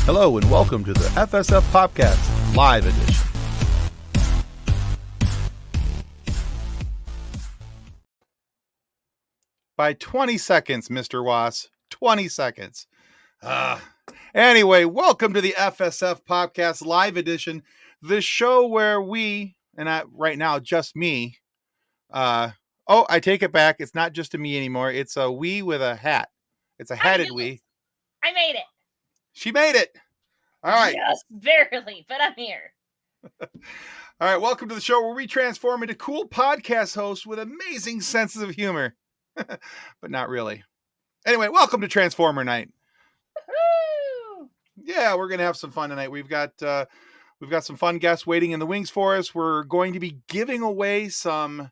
Hello and welcome to the FSF PopCast Live Edition. By 20 seconds, Mr. Was. 20 seconds. Anyway, welcome to the FSF PopCast Live Edition, the show where we, right now, just me. I take it back. It's not just a me anymore. It's a we with a hat. It's a hatted we. I made it. She made it. All right. Just barely, but I'm here. All right. Welcome to the show where we transform into cool podcast hosts with amazing senses of humor, but not really. Anyway, welcome to Transformer Night. Woo! Yeah, we're going to have some fun tonight. We've got some fun guests waiting in the wings for us. We're going to be giving away some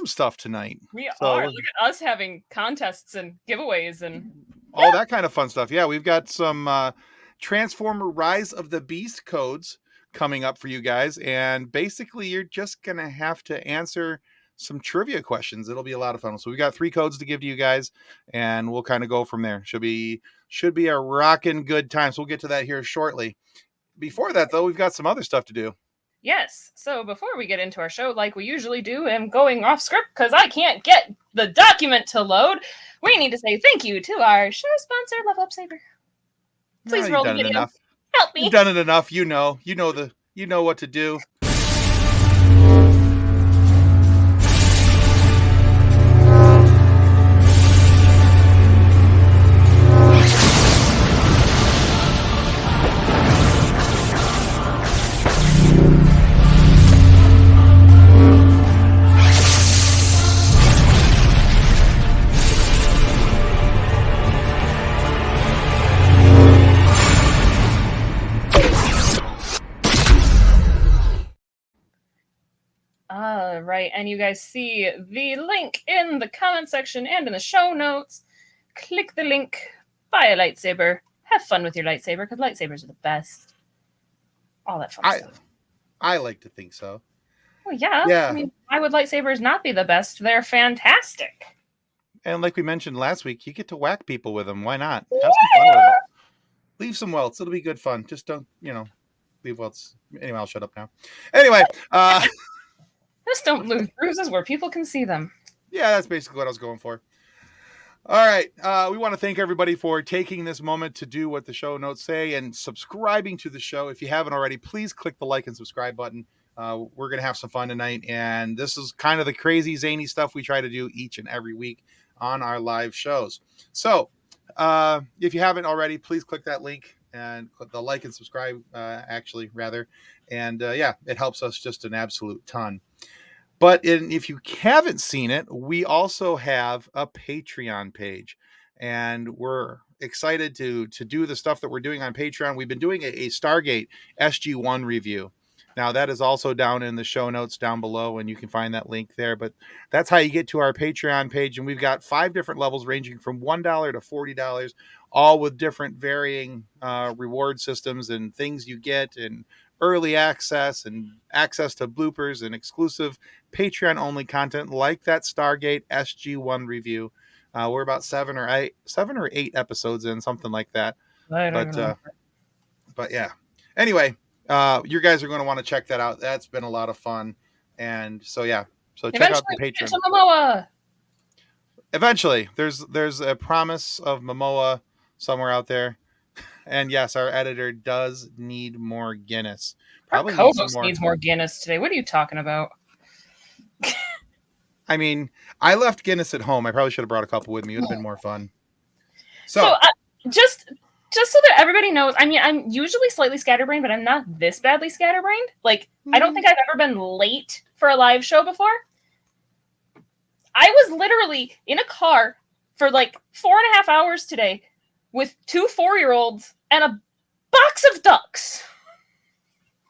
stuff tonight. We are. Look at us having contests and giveaways and all that kind of fun stuff. Yeah, we've got some Transformer Rise of the Beast codes coming up for you guys. And basically, you're just going to have to answer some trivia questions. It'll be a lot of fun. So we've got 3 codes to give to you guys, and we'll kind of go from there. Should be a rocking good time. So we'll get to that here shortly. Before that, though, we've got some other stuff to do. Yes. So before we get into our show, like we usually do, I'm going off script because I can't get the document to load. We need to say thank you to our show sponsor, Level Up Saber. Please roll the video. Enough. Help me. You've done it enough. You know what to do. Right, and you guys see the link in the comment section and in the show notes. Click the link, buy a lightsaber, have fun with your lightsaber, because lightsabers are the best. All that fun stuff. I like to think so. Well, yeah. I mean, why would lightsabers not be the best? They're fantastic. And like we mentioned last week, you get to whack people with them. Why not? Have some fun with it. Leave some welts. It'll be good fun. Just don't, leave welts. Anyway, I'll shut up now. Anyway, just don't leave bruises where people can see them. Yeah, that's basically what I was going for. All right. We want to thank everybody for taking this moment to do what the show notes say and subscribing to the show. If you haven't already, please click the like and subscribe button. We're going to have some fun tonight. And this is kind of the crazy, zany stuff we try to do each and every week on our live shows. So if you haven't already, please click that link and click the like and subscribe, And it helps us just an absolute ton. But if you haven't seen it, we also have a Patreon page, and we're excited to do the stuff that we're doing on Patreon. We've been doing a Stargate SG-1 review. Now, that is also down in the show notes down below, and you can find that link there. But that's how you get to our Patreon page, and we've got 5 different levels ranging from $1 to $40, all with different varying reward systems and things you get, and early access and access to bloopers and exclusive Patreon-only content like that Stargate SG-1 review. We're about 7 or 8 episodes in, something like that. But yeah. Anyway, you guys are going to want to check that out. That's been a lot of fun. And so, yeah. So check out the Patreon. Momoa. Eventually. There's a promise of Momoa somewhere out there. And yes, our editor does need more Guinness. Probably our co-host needs more Guinness today. What are you talking about? I mean, I left Guinness at home. I probably should have brought a couple with me. It would have been more fun. So just so that everybody knows, I mean, I'm usually slightly scatterbrained, but I'm not this badly scatterbrained. Like, I don't think I've ever been late for a live show before. I was literally in a car for like 4.5 hours today with 2 4-year-olds and a box of ducks.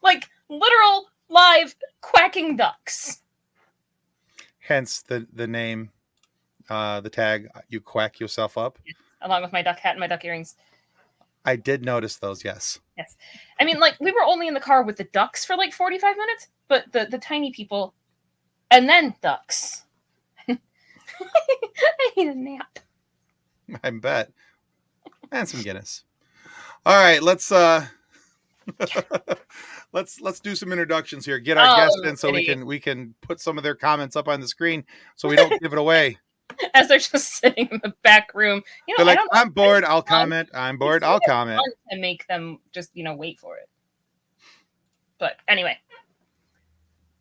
Like, literal, live, quacking ducks. Hence the name, the tag, you quack yourself up. Along with my duck hat and my duck earrings. I did notice those, yes. Yes. I mean, like, we were only in the car with the ducks for like 45 minutes, but the tiny people, and then ducks. I need a nap. I bet. and some Guinness. All right, let's let's do some introductions here. Get our guests in so we can put some of their comments up on the screen so we don't give it away. As they're just sitting in the back room. They're like, I'm bored, I'll comment. I'm bored, I'll comment. To make them just, wait for it. But anyway,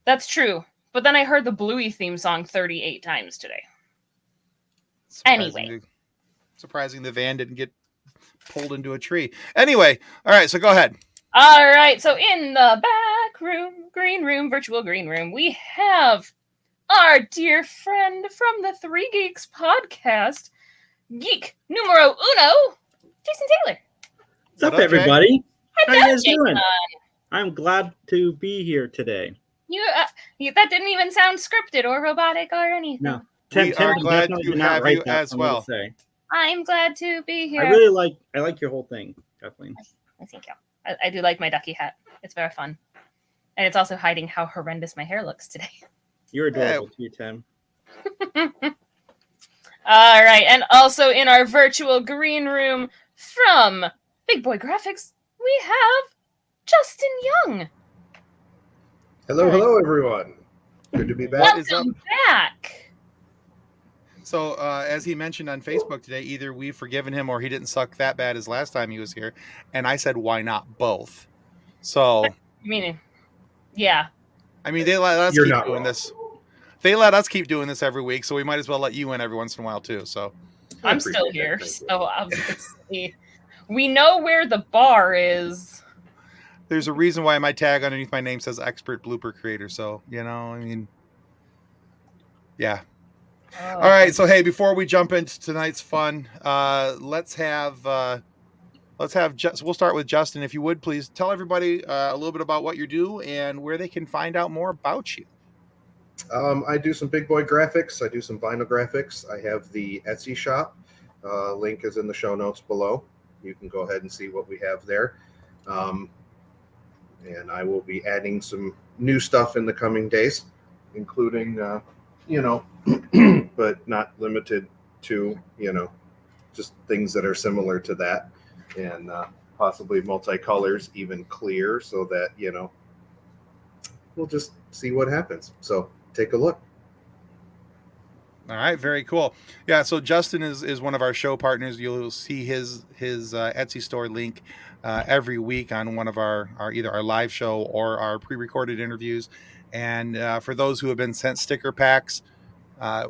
that's true. But then I heard the Bluey theme song 38 times today. Surprising the van didn't get pulled into a tree. Anyway, all right, so go ahead. All right, so in the back room, green room, virtual green room, we have our dear friend from the Three Geeks podcast, geek numero uno, Jason Taylor. What's up, everybody? How you guys doing? I'm glad to be here today. That didn't even sound scripted or robotic or anything. No. We are glad to have you as well. I'm glad to be here. I like your whole thing, Kathleen. Thank you. I do like my ducky hat. It's very fun. And it's also hiding how horrendous my hair looks today. You're adorable too, Tim. All right. And also in our virtual green room from Big Boy Graphics, we have Juston Young. Hello, everyone. Good to be back. Welcome back. So, as he mentioned on Facebook today, either we've forgiven him or he didn't suck that bad as last time he was here. And I said, why not both? So, yeah. I mean, they let us keep doing this. They let us keep doing this every week, so we might as well let you in every once in a while too. So, I'm still here. So obviously, we know where the bar is. There's a reason why my tag underneath my name says expert blooper creator. So, I mean, yeah. Oh. All right. So, hey, before we jump into tonight's fun, we'll start with Juston. If you would, please tell everybody a little bit about what you do and where they can find out more about you. I do some big boy graphics. I do some vinyl graphics. I have the Etsy shop. Link is in the show notes below. You can go ahead and see what we have there. And I will be adding some new stuff in the coming days, including, but not limited to, just things that are similar to that, and possibly multicolors, even clear, so that, we'll just see what happens. So take a look. All right, very cool. Yeah, so Juston is one of our show partners. You'll see his Etsy store link every week on one of our either our live show or our pre-recorded interviews. And for those who have been sent sticker packs,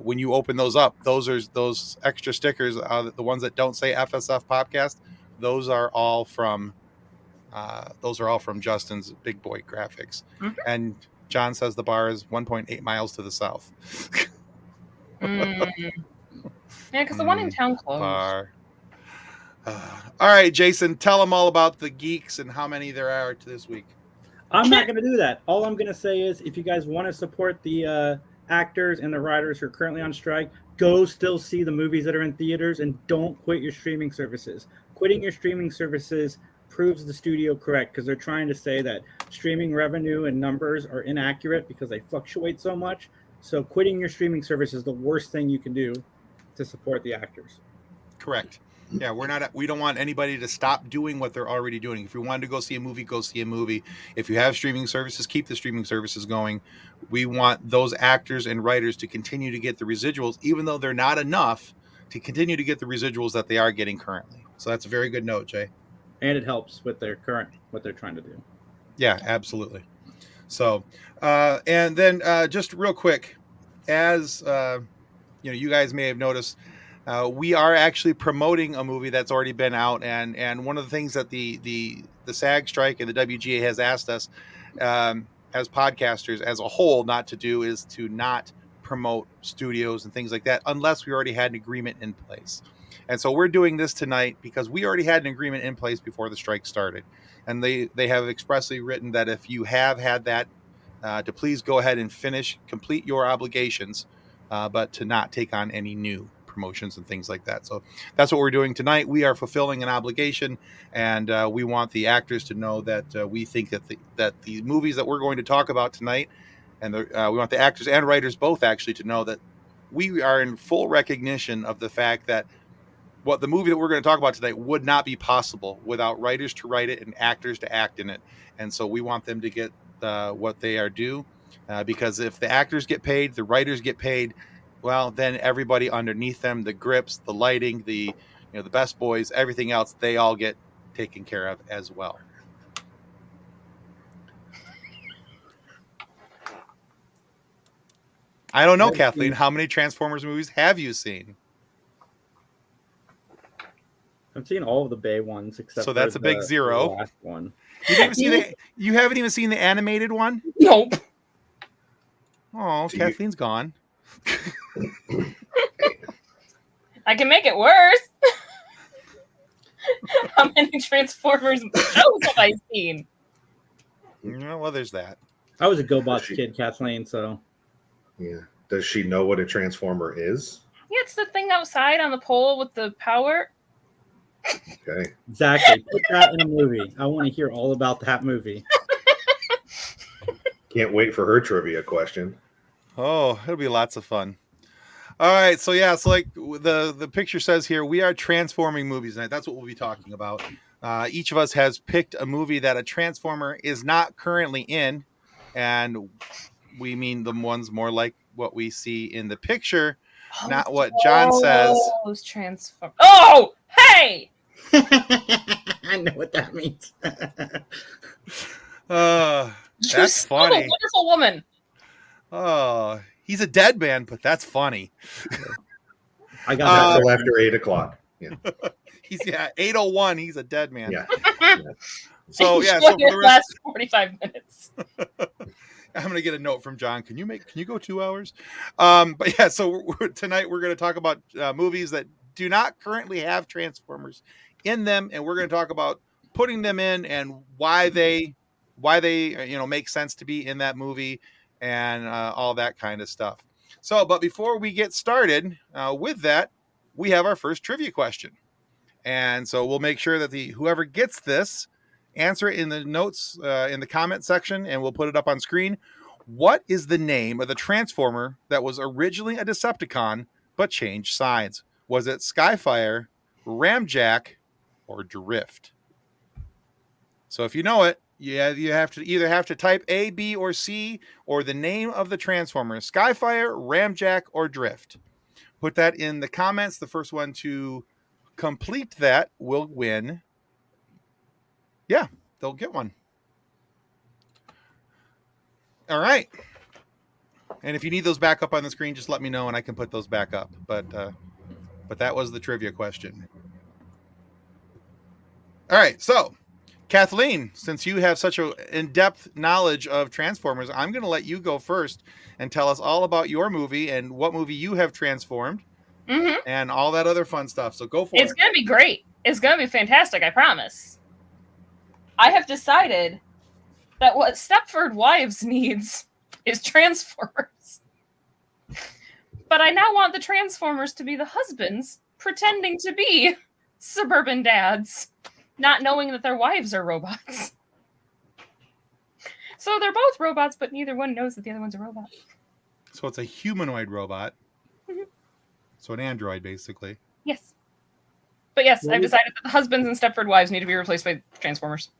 when you open those up, those extra stickers, the ones that don't say FSF PopCast, those are all from Juston's Big Boy Graphics. Mm-hmm. And John says the bar is 1.8 miles to the south. Yeah, because the one in town closed. Bar. All right, Jason, tell them all about the Geeks and how many there are this week. I'm not going to do that. All I'm going to say is if you guys want to support the actors and the writers who are currently on strike, go still see the movies that are in theaters and don't quit your streaming services. Quitting your streaming services proves the studio correct because they're trying to say that streaming revenue and numbers are inaccurate because they fluctuate so much. So quitting your streaming service is the worst thing you can do to support the actors. Correct. Yeah, we don't want anybody to stop doing what they're already doing. If you wanted to go see a movie, go see a movie. If you have streaming services, keep the streaming services going. We want those actors and writers to continue to get the residuals, even though they're not enough, to continue to get the residuals that they are getting currently. So that's a very good note, Jay. And it helps with what they're trying to do. Yeah, absolutely. So, and then just real quick, as you guys may have noticed, we are actually promoting a movie that's already been out, and one of the things that the SAG strike and the WGA has asked us as podcasters as a whole not to do is to not promote studios and things like that unless we already had an agreement in place. And so we're doing this tonight because we already had an agreement in place before the strike started. And they have expressly written that if you have had that, to please go ahead and complete your obligations, but to not take on any new promotions and things like that. So that's what we're doing tonight. We are fulfilling an obligation, and we want the actors to know that we think that the movies that we're going to talk about tonight, and we want the actors and writers both actually to know that we are in full recognition of the fact that what the movie that we're going to talk about today would not be possible without writers to write it and actors to act in it. And so we want them to get what they are due, because if the actors get paid, the writers get paid, well, then everybody underneath them, the grips, the lighting, the best boys, everything else, they all get taken care of as well. I don't know, Kathleen, how many Transformers movies have you seen? I've seen all of the Bay ones except so that's for a big zero. The last one. You haven't even seen the animated one? Nope. Oh, Kathleen's gone. I can make it worse. How many Transformers shows have I seen? Well, there's that. I was a GoBots kid, Kathleen, so... Yeah. Does she know what a Transformer is? Yeah, it's the thing outside on the pole with the power. Okay. Exactly. Put that in a movie. I want to hear all about that movie. Can't wait for her trivia question. Oh, it'll be lots of fun. All right, so yeah, so like the picture says here, we are transforming movies tonight. That's what we'll be talking about. Each of us has picked a movie that a Transformer is not currently in, and we mean the ones more like what we see in the picture, not what John says. Those Transformers. Oh, hey! I know what that means. That's funny. A wonderful woman. Oh, he's a dead man, but that's funny. I got until after 8:00. Yeah. He's 8:01. He's a dead man. Yeah. So yeah. So for the last 45 minutes. I'm gonna get a note from John. Can you go 2 hours? But yeah. So tonight we're gonna talk about movies that do not currently have Transformers in them, and we're gonna talk about putting them in and why they make sense to be in that movie. And all that kind of stuff. So, but before we get started with that, we have our first trivia question. And so we'll make sure that whoever gets this, answer it in the notes in the comment section, and we'll put it up on screen. What is the name of the Transformer that was originally a Decepticon but changed sides? Was it Skyfire, Ramjack, or Drift? So if you know it, yeah, you have to type A, B, or C, or the name of the Transformer: Skyfire, Ramjack, or Drift. Put that in the comments. The first one to complete that will win. Yeah, they'll get one. All right. And if you need those back up on the screen, just let me know and I can put those back up. But that was the trivia question. All right, so Kathleen, since you have such an in-depth knowledge of Transformers, I'm going to let you go first and tell us all about your movie and what movie you have transformed and all that other fun stuff. So go for it. It's going to be great. It's going to be fantastic, I promise. I have decided that what Stepford Wives needs is Transformers. But I now want the Transformers to be the husbands pretending to be suburban dads, not knowing that their wives are robots. So they're both robots, but neither one knows that the other one's a robot. So it's a humanoid robot. So an android, basically. Yes. But yes, I've decided that the husbands and Stepford Wives need to be replaced by Transformers.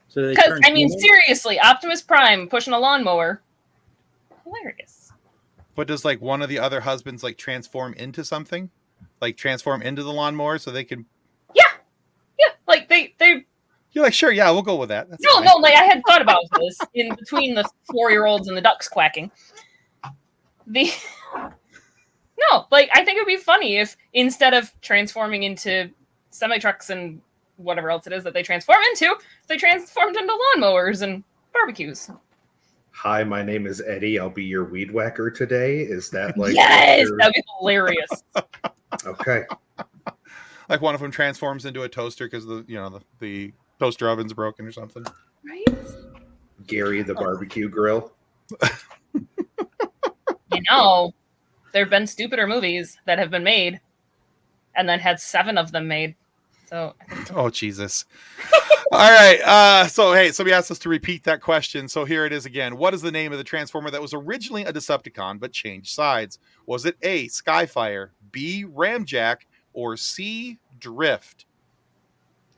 So because, seriously, Optimus Prime pushing a lawnmower. Hilarious. But does like one of the other husbands like transform into something? Like transform into the lawnmower so they can... Yeah, like they... You're like, sure, yeah, we'll go with that. That's no, like I had thought about this in between the 4-year-olds and the ducks quacking. No, like I think it would be funny if instead of transforming into semi-trucks and whatever else it is that they transform into, they transformed into lawnmowers and barbecues. Hi, my name is Eddie. I'll be your weed whacker today. Is that like... Yes, that'd be hilarious. Okay. Like one of them transforms into a toaster because the toaster oven's broken or something. Right? Gary the barbecue grill. There have been stupider movies that have been made and then had 7 of them made. So Oh, Jesus. All right. So, hey, somebody asked us to repeat that question. So here it is again. What is the name of the Transformer that was originally a Decepticon but changed sides? Was it A, Skyfire, B, Ramjack, or C, Drift?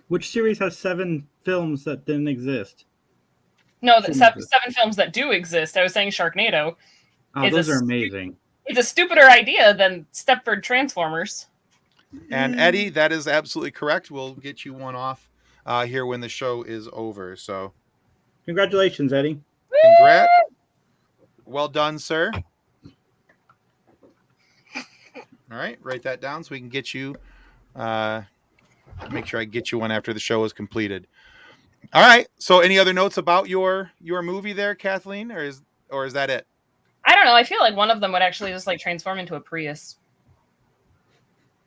Which series has 7 films that didn't exist? no, the seven films that do exist. I was saying Sharknado. Oh, those are amazing. It's a stupider idea than Stepford Transformers. And Eddie, that is absolutely correct. We'll get you one off here when the show is over. So, Congratulations, Eddie. congrats. Well done, sir. All right, write that down so we can get you. Make sure I get you one after the show is completed. All right. So, any other notes about your movie there, Kathleen, or is that it? I don't know. I feel like one of them would actually just like transform into a Prius,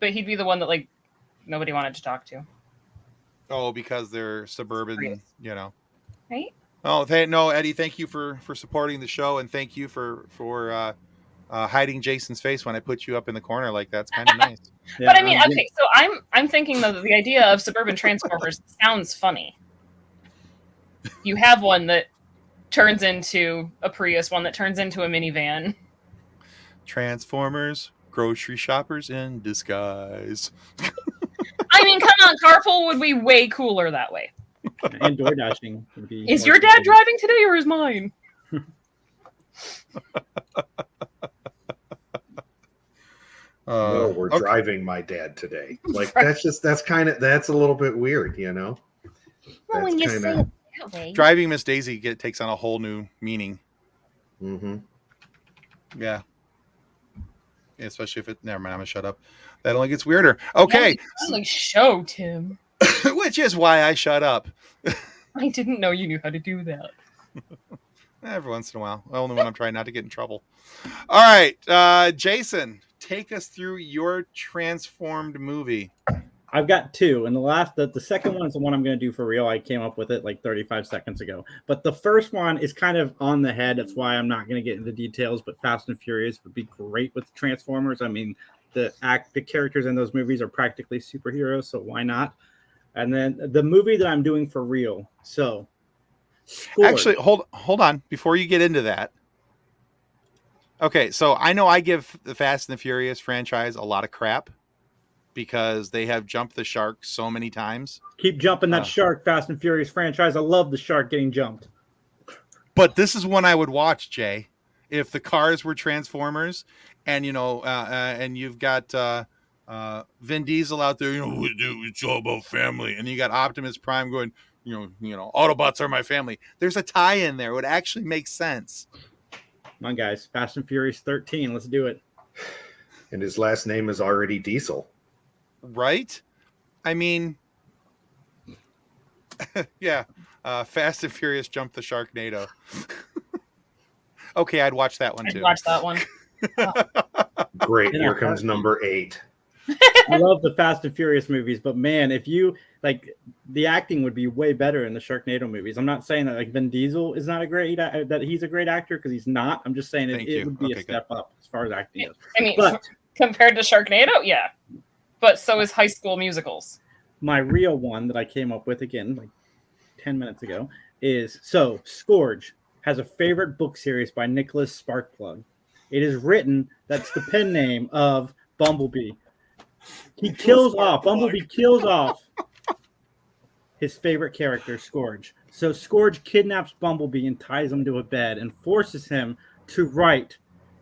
but he'd be the one that like nobody wanted to talk to. Oh, because they're suburban, Prius. you know. Right? Oh, no, Eddie. Thank you for supporting the show, and thank you for hiding Jason's face when I put you up in the corner like that's kind of nice. Yeah, But I mean, okay, so I'm thinking that the idea of suburban Transformers sounds funny. You have one that turns into a Prius, one that turns into a minivan. Transformers, grocery shoppers in disguise. I mean, come on, carpool would be way cooler that way. And door dashing would be. Is more your dad cool. driving today or is mine? No, we're okay. driving my dad today. Like Right. that's a little bit weird, you know. Well, when you say it that way. Driving Miss Daisy takes on a whole new meaning. Mm-hmm. Yeah. Especially if it. Never mind. I'm gonna shut up. That only gets weirder. Okay. Like show, Tim. Which is why I shut up. I didn't know you knew how to do that. Every once in a while. Only when I'm trying not to get in trouble. All right. Jason, take us through your transformed movie. I've got 2, and the second one is the one I'm going to do for real. I came up with it like 35 seconds ago, but the first one is kind of on the head. That's why I'm not going to get into details. But Fast and Furious would be great with Transformers. I mean, the characters in those movies are practically superheroes, so why not? And then the movie that I'm doing for real. So, Scored. Actually, hold on before you get into that. Okay, so I know I give the Fast and the Furious franchise a lot of crap because they have jumped the shark so many times. Keep jumping that shark, Fast and Furious franchise. I love the shark getting jumped. But this is one I would watch, Jay. If the cars were Transformers, and and you've got Vin Diesel out there, it's all about family, and you got Optimus Prime going, Autobots are my family. There's a tie-in there. It would actually make sense. Come on, guys. Fast and Furious 13. Let's do it. And his last name is already Diesel. Right? I mean, yeah. Fast and Furious jumped the Sharknado. Okay, I'd watch that one too. I'd watch that one. Great. Here comes number 8. I love the Fast and Furious movies, but man, if you like, the acting would be way better in the Sharknado movies. I'm not saying that like Vin Diesel is not that he's a great actor, because he's not. I'm just saying it would be a step up as far as acting goes. I mean, But compared to Sharknado, yeah. But so is High School Musicals. my real one that I came up with again like 10 minutes ago is Scourge has a favorite book series by Nicholas Sparkplug. It is written, that's the pen name of Bumblebee. Bumblebee kills off his favorite character, Scourge. So Scourge kidnaps Bumblebee and ties him to a bed and forces him to write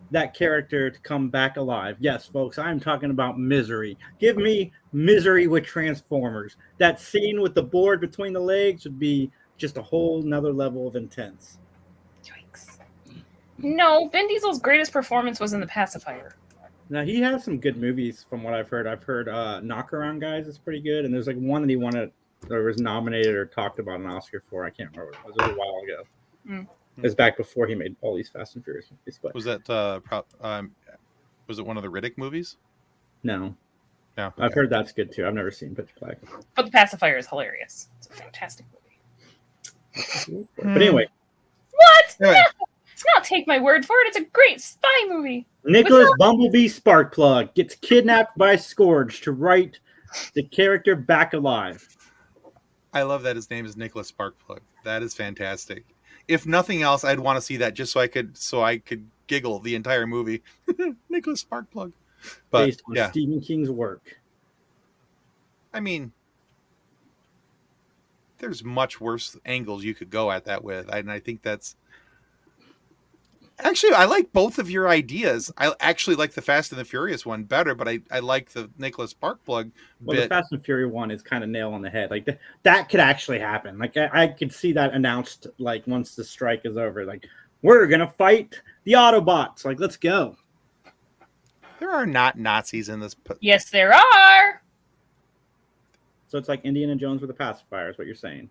that character to come back alive. Yes, folks, I'm talking about Misery. Give me Misery with Transformers. That scene with the board between the legs would be just a whole nother level of intense. Yikes. No, Vin Diesel's greatest performance was in The Pacifier. Now, he has some good movies from what I've heard. I've heard Knock Around Guys is pretty good, and there's like one that he wanted or was nominated or talked about an Oscar for. I can't remember. It was a while ago. It was back before he made all these Fast and Furious movies. But Was that was it one of the Riddick movies? no, No. I've heard that's good too. I've never seen Pitch Black. But The Pacifier is hilarious. It's a fantastic movie. But anyway, What? Anyway. No, take my word for it. It's a great spy movie. Nicholas Bumblebee Sparkplug gets kidnapped by Scourge to write the character back alive. I love that his name is Nicholas Sparkplug. That is fantastic. If nothing else, I'd want to see that just so I could giggle the entire movie. Nicholas Sparkplug. But Based on yeah, Stephen King's work. I mean, there's much worse angles you could go at that with, and I think that's actually I like both of your ideas. I actually like the Fast and the Furious one better, but I like the Nicholas Sparkplug Well, the bit. Fast and Fury one is kind of nail on the head. Like that could actually happen. Like I could see that announced. Like once the strike is over, like we're gonna fight the Autobots. Like let's go. There are not Nazis in this. Yes, there are. So it's like Indiana Jones with a pacifier. Is what you're saying?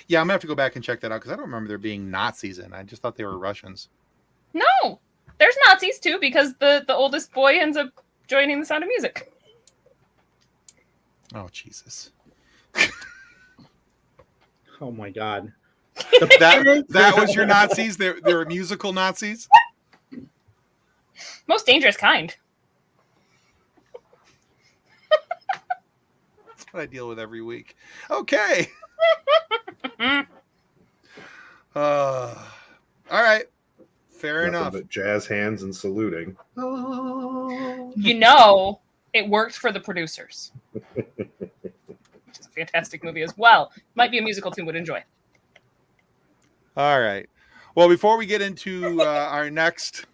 Yeah, I'm gonna have to go back and check that out because I don't remember there being Nazis in. I just thought they were Russians. No, there's Nazis too because the oldest boy ends up joining the Sound of Music. Oh Jesus! Oh my God! that was your Nazis. They were musical Nazis. Most dangerous kind. That's what I deal with every week. Okay. All right. Fair Nothing enough. but jazz hands and saluting. You know, it worked for the producers. Which is a fantastic movie as well. Might be a musical tune would enjoy. All right. Well, before we get into our next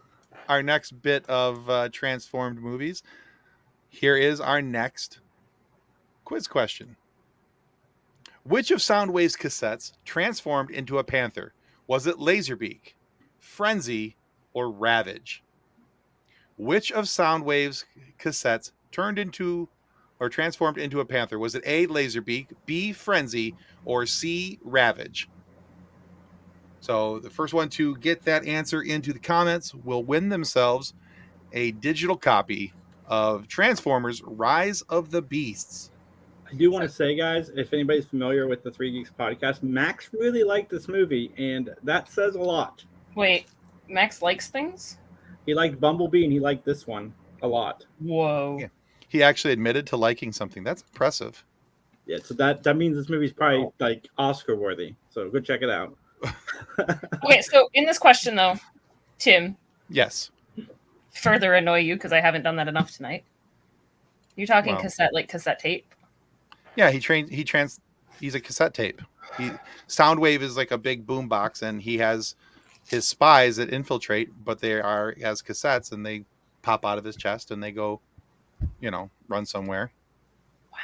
bit of transformed movies, here is our next quiz question. Which of Soundwave's cassettes transformed into a panther? Was it Laserbeak, Frenzy, or Ravage? Which of Soundwave's cassettes turned into or transformed into a panther? Was it A, Laserbeak, B, Frenzy, or C, Ravage? So the first one to get that answer into the comments will win themselves a digital copy of Transformers Rise of the Beasts. I do want to say, guys, if anybody's familiar with the Three Geeks podcast, Max really liked this movie, and that says a lot. Wait, Max likes things? He liked Bumblebee, and he liked this one a lot. Whoa. Yeah. He actually admitted to liking something. That's impressive. Yeah, so that means this movie's probably like Oscar worthy. So go check it out. Okay, so in this question though, Tim, Yes. further annoy you because I haven't done that enough tonight. You're talking Wow. cassette, like cassette tape. Yeah, he's a cassette tape. Soundwave is like a big boom box, and he has his spies that infiltrate, but they are as cassettes, and they pop out of his chest and they go, run somewhere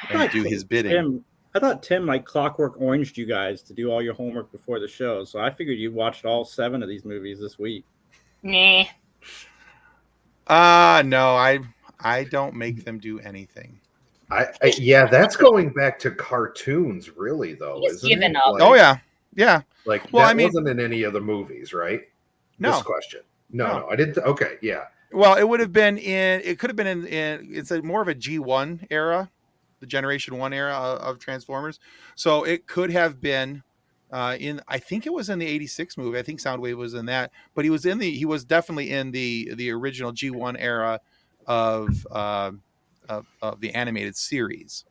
and do his bidding. I thought Tim like Clockwork Oranged you guys to do all your homework before the show, so I figured you watched all 7 of these movies this week. Nah. No, I don't make them do anything. Yeah, that's going back to cartoons, really, though, He's isn't given it? up. Like, Oh yeah. Like, Well, that I mean- wasn't in any other movies, right? No. This question. No, No. I didn't. Okay, yeah. Well, it would have been it could have been in it's more of a G1 era, the Generation 1 era of Transformers. So it could have been I think it was in the 86 movie. I think Soundwave was in that, but he was definitely in the original G1 era of the animated series.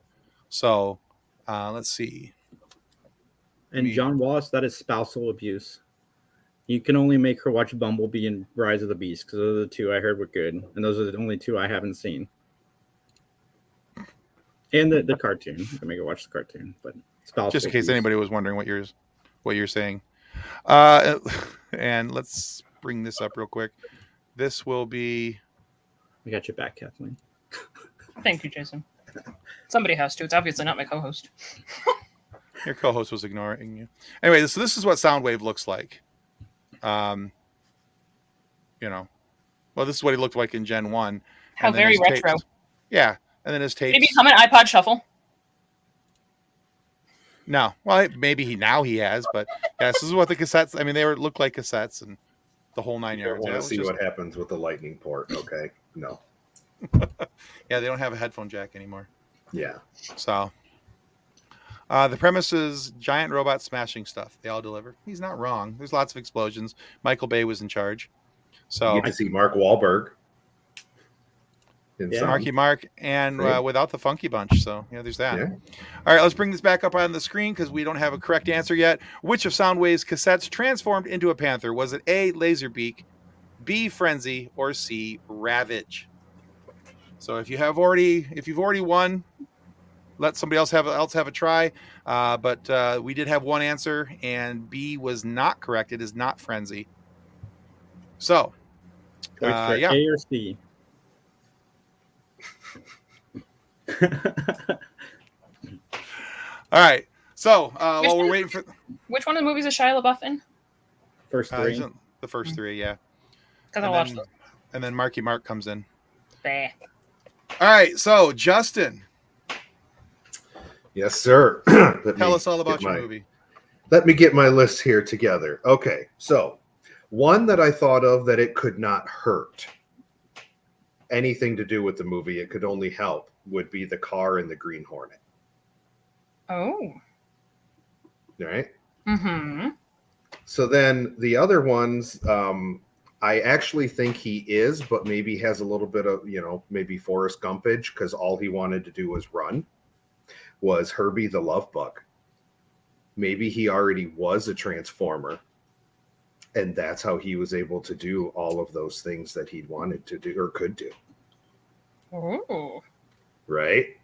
So let's see. And John Wallace, that is spousal abuse. You can only make her watch Bumblebee and Rise of the Beast because those are the 2 I heard were good, and those are the only 2 I haven't seen. And the cartoon, I make her watch the cartoon, but spousal Just in case abuse. anybody was wondering what you're saying. And let's bring this up real quick. This will be. We got your back, Kathleen. Thank you, Jason. Somebody has to. It's obviously not my co-host. Your co-host was ignoring you. Anyway, so this is what Soundwave looks like. Well, this is what he looked like in Gen 1. How And then very his retro. tapes- yeah, and then his Did tapes. he become an iPod Shuffle? No, well, maybe he has, but yeah, this is what the cassettes. I mean, they look like cassettes and the whole 9 I yards. want Yeah, to it was see just- what happens with the lightning port. Okay, no. yeah, they don't have a headphone jack anymore. Yeah. So, the premise is giant robots smashing stuff. They all deliver. He's not wrong. There's lots of explosions. Michael Bay was in charge. You So, get to see Mark Wahlberg. in Yeah. some. Marky Mark, and Right. without the Funky Bunch. So yeah, there's that. Yeah. All right, let's bring this back up on the screen because we don't have a correct answer yet. Which of Soundwave's cassettes transformed into a panther? Was it A, Laserbeak, B, Frenzy, or C, Ravage? So if you've already won, let somebody else have a try. But we did have one answer, and B was not correct. It is not Frenzy. So Choice for yeah. A or C. All right. So while we're waiting for Which one of the movies is Shia LaBeouf in? First he's three. in the first three, yeah. Because I watched those. And then Marky Mark comes in. Bah. All right, so Justin, Yes, sir. tell us all about your movie. Let me get my list here together. Okay, so one that I thought of that it could not hurt anything to do with the movie, it could only help, would be the car in the Green Hornet. Oh. All right. Mm-hmm. So then the other ones, I actually think he is, but maybe has a little bit of, maybe Forrest Gumpage, because all he wanted to do was run, was Herbie the Love Bug. Maybe he already was a Transformer, and that's how he was able to do all of those things that he wanted to do or could do. Oh. Right?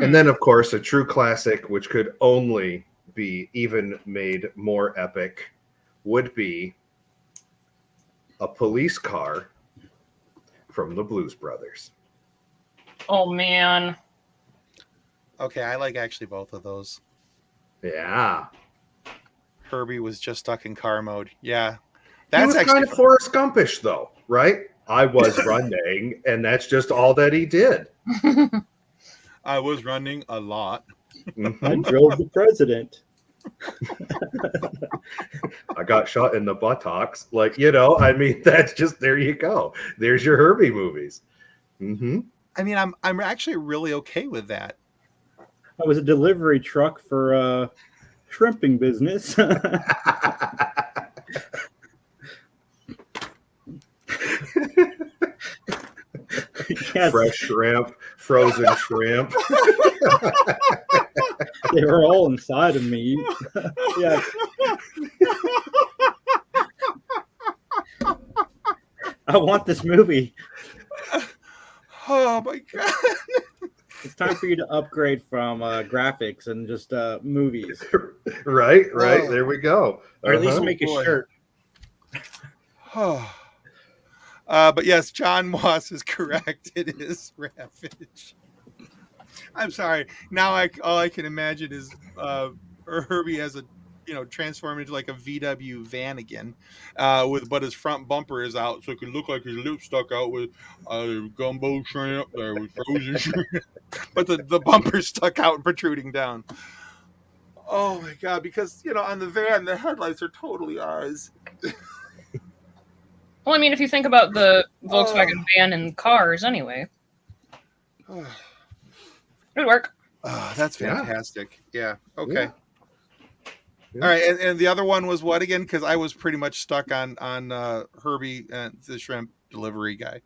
And then, of course, a true classic, which could only be even made more epic, would be a police car from the Blues Brothers. Oh, man. Okay, I like actually both of those. Yeah. Herbie was just stuck in car mode. Yeah. He That's was actually kind of Forrest Gumpish, though, right? I was running, and that's just all that he did. I was running a lot. I drove the president. I got shot in the buttocks. I mean, that's just, there you go. There's your Herbie movies. Mm-hmm. I mean, I'm actually really okay with that. I was a delivery truck for a shrimping business. Yes. Fresh shrimp, frozen shrimp. They were all inside of me. Yeah. I want this movie. Oh my god. It's time for you to upgrade from graphics and just movies. Right. Oh. There we go. Or at least make a boy. shirt. But yes, John Moss is correct. It is Ravage. I'm sorry. Now all I can imagine is Herbie has a transform into like a VW van again, but his front bumper is out, so it could look like his lips stuck out with gumbo shrimp there with frozen shrimp, but the bumper's stuck out and protruding down. Oh my god! Because on the van the headlights are totally ours. Well, I mean, if you think about the Volkswagen van and cars anyway. Good work. That's fantastic. Yeah. Okay. Yeah. All right. And the other one was what again? Because I was pretty much stuck on Herbie and the shrimp delivery guy.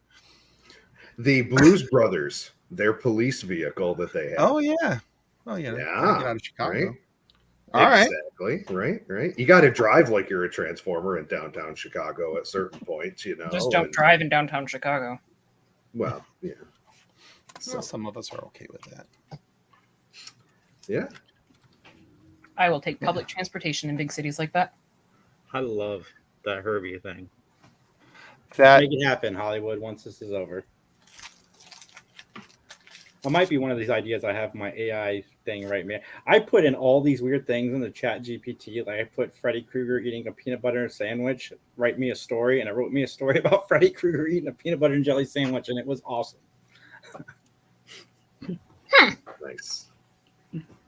The Blues Brothers, their police vehicle that they have. Oh yeah. Oh yeah. Yeah. Get out of Chicago. Right? All right. Exactly. Right. You got to drive like you're a Transformer in downtown Chicago at certain points, Just don't drive in downtown Chicago. Well, yeah. Well, some of us are okay with that. Yeah. I will take public transportation in big cities like that. I love that Herbie thing. That Make it happen, Hollywood, once this is over. It might be one of these ideas I have my AI thing right now. I put in all these weird things in the chat GPT. Like I put Freddy Krueger eating a peanut butter sandwich, write me a story, and it wrote me a story about Freddy Krueger eating a peanut butter and jelly sandwich, and it was awesome. Nice.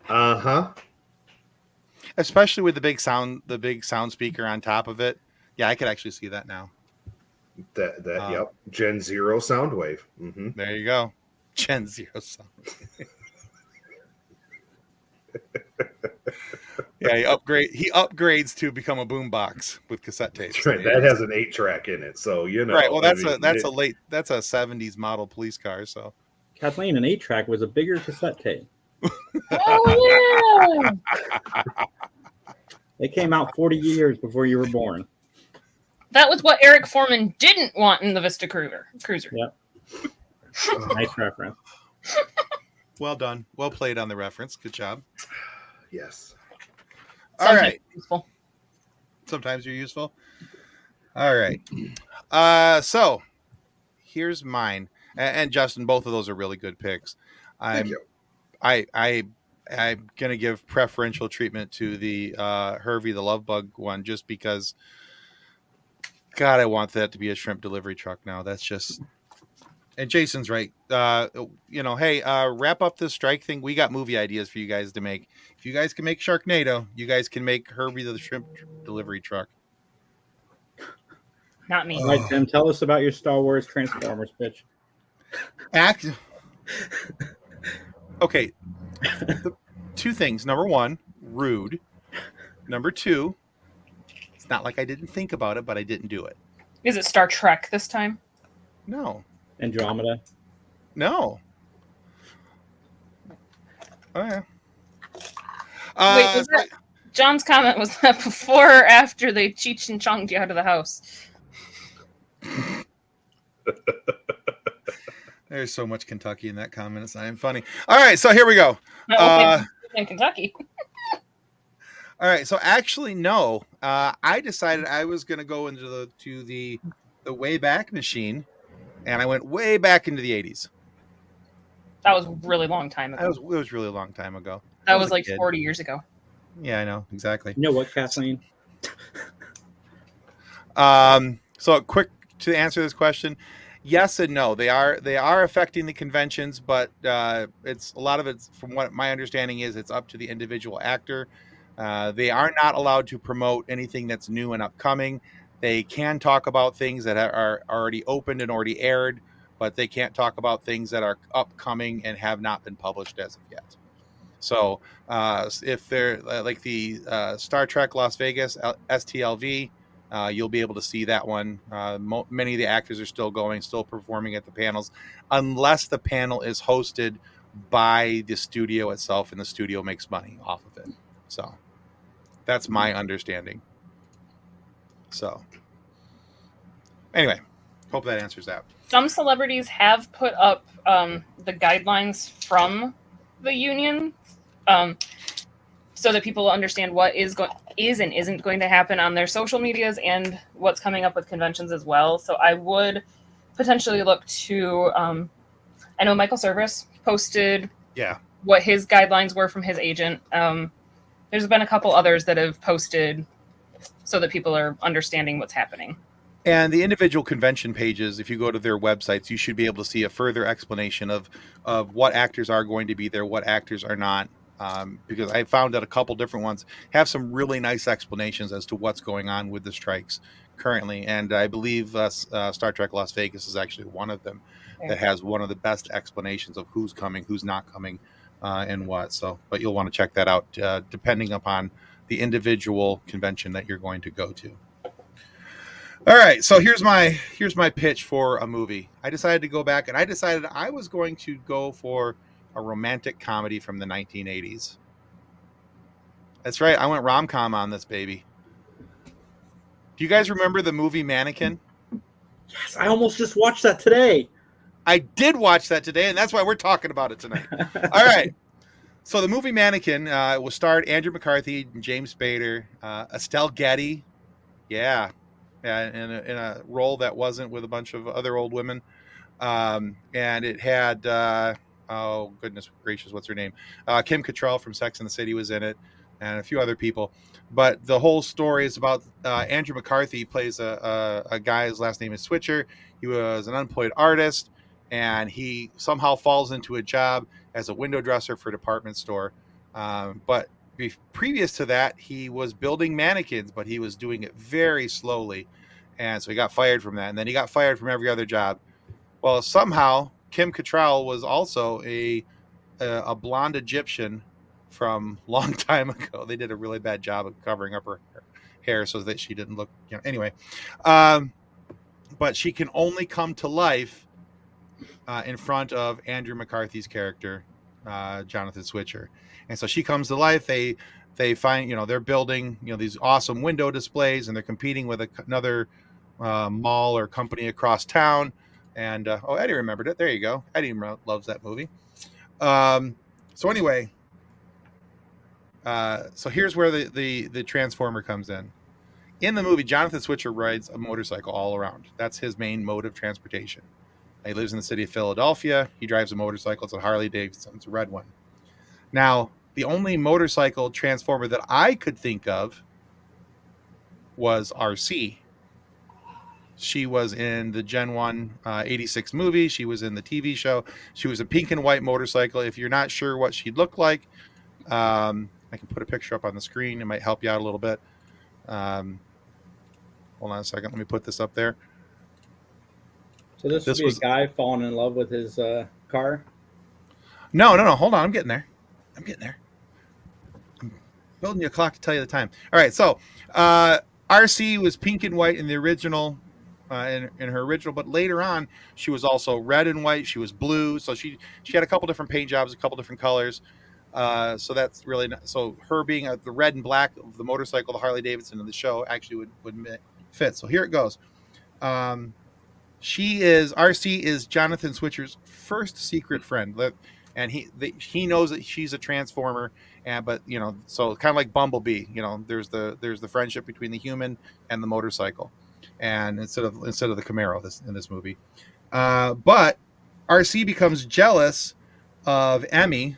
Uh-huh. especially with the big sound speaker on top of it. Yeah, I could actually see that now. Yep. Gen Zero sound wave. Mm-hmm. There you go. Gen Zero sound. Yeah, he upgrades to become a boombox with cassette tapes. That's right. That has an 8-track in it, so Right. Well, that's I mean, a late 70s model police car. So Kathleen, an 8-track was a bigger cassette tape. Oh yeah. They came out 40 years before you were born. That was what Eric Foreman didn't want in the Vista Cruiser. Yep. Nice reference. well done. Well played on the reference. Good job. yes. All Sometimes right. useful. Sometimes you're useful. All right. So here's mine. And Justin, both of those are really good picks. Thank you. I'm gonna give preferential treatment to the Hervey the Love Bug one just because God, I want that to be a shrimp delivery truck now. That's just and Jason's right. Hey, wrap up this strike thing. We got movie ideas for you guys to make. If you guys can make Sharknado, you guys can make Herbie the shrimp delivery truck. Not me. All right, Tim, tell us about your Star Wars Transformers pitch. Okay. Two things. Number one, rude. Number two, it's not like I didn't think about it, but I didn't do it. Is it Star Trek this time? No. Andromeda. No. Oh, yeah. Wait, was that John's comment? Was that before or after they Cheech and Chonged you out of the house? There's so much Kentucky in that comment. It's not even funny. All right, so here we go. In Kentucky. All right, so actually, no. I decided I was going to go into the Wayback Machine, and I went way back into the 80s. That was a really long time ago. It was really a long time ago. That was like 40 years ago. Yeah, I know exactly. You know what, Kathleen? So quick to answer this question, yes and no. They are affecting the conventions, but it's a lot of it's from what my understanding is. It's up to the individual actor. They are not allowed to promote anything that's new and upcoming. They can talk about things that are already opened and already aired, but they can't talk about things that are upcoming and have not been published as of yet. So if they're like the Star Trek Las Vegas STLV, you'll be able to see that one. Many of the actors are still performing at the panels, unless the panel is hosted by the studio itself and the studio makes money off of it. So that's my understanding. So anyway, hope that answers that. Some celebrities have put up the guidelines from the union so that people understand what is and isn't going to happen on their social medias and what's coming up with conventions as well. So I would potentially look to, I know Michael Service posted what his guidelines were from his agent. There's been a couple others that have posted so that people are understanding what's happening. And the individual convention pages, if you go to their websites, you should be able to see a further explanation of what actors are going to be there, what actors are not. Because I found that a couple different ones have some really nice explanations as to what's going on with the strikes currently. And I believe Star Trek Las Vegas is actually one of them that has one of the best explanations of who's coming, who's not coming, and what. So, but you'll want to check that out depending upon the individual convention that you're going to go to. All right, so here's my pitch for a movie. I decided to go back, and I decided I was going to go for a romantic comedy from the 1980s. That's right, I went rom-com on this baby. Do you guys remember the movie Mannequin? Yes, I almost just watched that today. I did watch that today, and that's why we're talking about it tonight. All right. So the movie Mannequin was starred Andrew McCarthy, James Spader, Estelle Getty. Yeah, in a role that wasn't with a bunch of other old women. And it had, oh, goodness gracious, what's her name? Kim Cattrall from Sex and the City was in it, and a few other people. But the whole story is about Andrew McCarthy plays a guy, his last name is Switcher. He was an unemployed artist, and he somehow falls into a job as a window dresser for a department store. But previous to that, he was building mannequins, but he was doing it very slowly. And so he got fired from that. And then he got fired from every other job. Well, somehow Kim Cattrall was also a blonde Egyptian from a long time ago. They did a really bad job of covering up her hair so that she didn't look, anyway. But she can only come to life in front of Andrew McCarthy's character, Jonathan Switcher. And so she comes to life. They find, they're building, these awesome window displays, and they're competing with another mall or company across town. And Eddie remembered it. There you go. Eddie loves that movie. So anyway, so here's where the Transformer comes in. In the movie, Jonathan Switcher rides a motorcycle all around. That's his main mode of transportation. He lives in the city of Philadelphia. He drives a motorcycle. It's a Harley Davidson. It's a red one. Now, the only motorcycle Transformer that I could think of was RC. She was in the Gen 1 86 movie. She was in the TV show. She was a pink and white motorcycle. If you're not sure what she'd look like, I can put a picture up on the screen. It might help you out a little bit. Hold on a second. Let me put this up there. So this would be a guy falling in love with his car? No. Hold on. I'm getting there. I'm building you a clock to tell you the time. All right. So RC was pink and white in the original, in her original, but later on she was also red and white. She was blue. So she had a couple different paint jobs, a couple different colors. So that's really not, so her being the red and black of the motorcycle, the Harley Davidson in the show actually would fit. So here it goes. RC is Jonathan Switcher's first secret friend, and he knows that she's a Transformer, but so kind of like Bumblebee, there's the friendship between the human and the motorcycle, and instead of the Camaro in this movie, but RC becomes jealous of Emmy,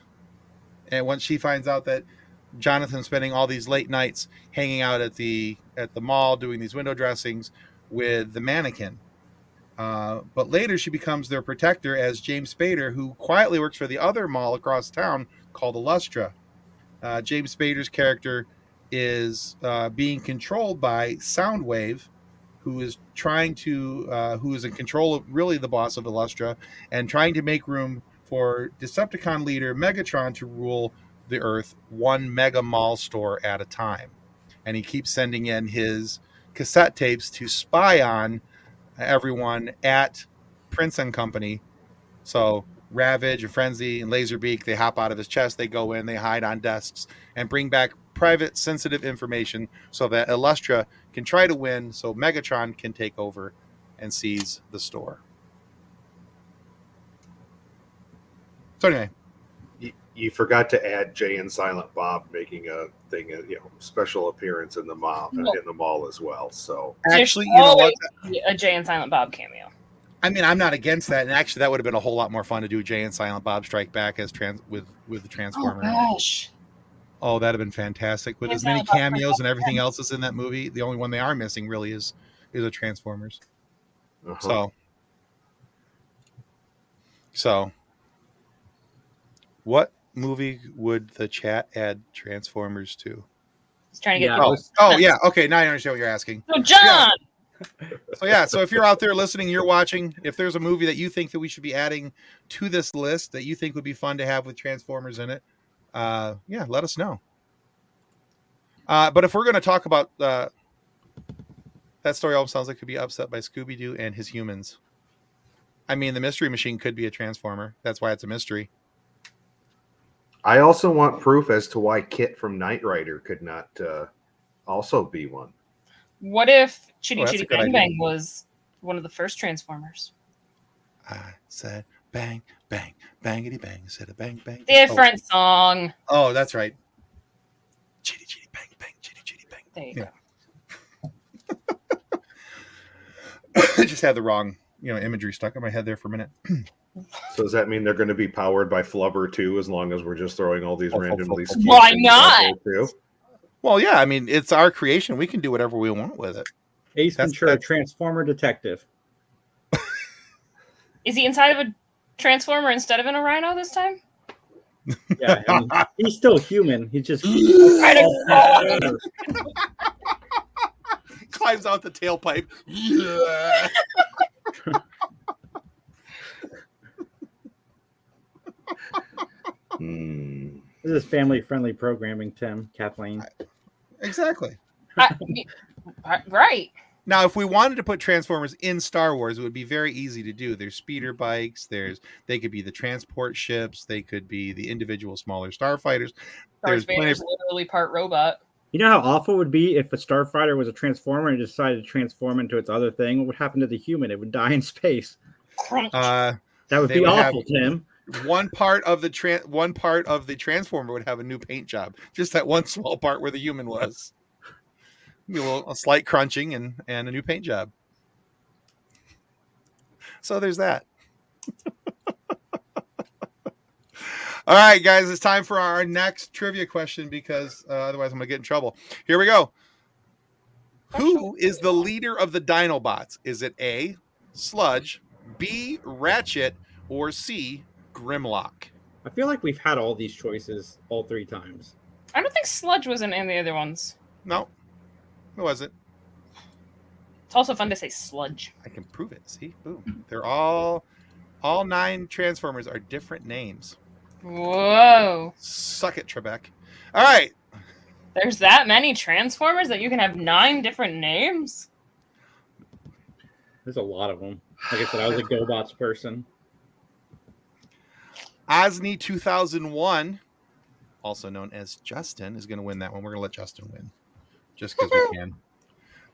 and once she finds out that Jonathan's spending all these late nights hanging out at the mall doing these window dressings with the mannequin. But later she becomes their protector as James Spader, who quietly works for the other mall across town called Illustra. James Spader's character is being controlled by Soundwave, who is who is in control of really the boss of Illustra, and trying to make room for Decepticon leader Megatron to rule the Earth one mega mall store at a time. And he keeps sending in his cassette tapes to spy on everyone at Prince and Company. So Ravage and Frenzy and Laserbeak, they hop out of his chest, they go in, they hide on desks and bring back private sensitive information so that Illustra can try to win, so Megatron can take over and seize the store. So anyway, you forgot to add Jay and Silent Bob making a thing, special appearance in the mall as well. So actually, you know what? A Jay and Silent Bob cameo. I mean, I'm not against that, and actually, that would have been a whole lot more fun to do Jay and Silent Bob Strike Back as with the Transformer. Oh gosh! Oh, that'd have been fantastic with as many cameos and everything else that's in that movie. The only one they are missing really is the Transformers. Uh-huh. So, what movie would the chat add Transformers to? He's trying to get. Yeah. Okay, now I understand what you're asking. So, John. So if you're out there listening, you're watching, if there's a movie that you think that we should be adding to this list that you think would be fun to have with Transformers in it, let us know. But if we're going to talk about that story, almost sounds like it could be upset by Scooby-Doo and his humans. I mean, the Mystery Machine could be a Transformer. That's why it's a mystery. I also want proof as to why Kit from Knight Rider could not also be one. What if Chitty Chitty Bang Bang was one of the first Transformers? I said bang, bang, bangity bang. I said a bang, bang. Different song. Oh, that's right. Chitty Chitty Bang Bang, Chitty Chitty Bang. There you go. I just had the wrong, imagery stuck in my head there for a minute. So does that mean they're going to be powered by Flubber too, as long as we're just throwing all these randomly? Why not? Well, yeah, I mean, it's our creation. We can do whatever we want with it. Ace Ventura, Transformer Detective. Is he inside of a Transformer instead of in a Rhino this time? Yeah, I mean, he's still human. He just climbs out the tailpipe. Yeah. This is family-friendly programming, Tim, Kathleen. Exactly. Right. Now, if we wanted to put Transformers in Star Wars, it would be very easy to do. There's speeder bikes. They could be the transport ships. They could be the individual smaller starfighters. Darth Vader's literally part robot. You know how awful it would be if a starfighter was a transformer and decided to transform into its other thing? What would happen to the human? It would die in space. Crunch. That would be awful, Tim. One part of the transformer would have a new paint job. Just that one small part where the human was. A slight crunching and a new paint job. So there's that. All right, guys, it's time for our next trivia question because otherwise I'm going to get in trouble. Here we go. Who is the leader of the Dinobots? Is it A, Sludge, B, Ratchet, or C, Grimlock? I feel like we've had all these choices all 3 times. I don't think Sludge was in any of the other ones. No, it wasn't. It's also fun to say Sludge. I can prove it. See? Boom. They're all 9 Transformers are different names. Whoa. Suck it, Trebek. All right. There's that many Transformers that you can have 9 different names? There's a lot of them. Like I said, I was a GoBots person. Osney 2001, also known as Juston, is going to win that one. We're going to let Justin win just because we can.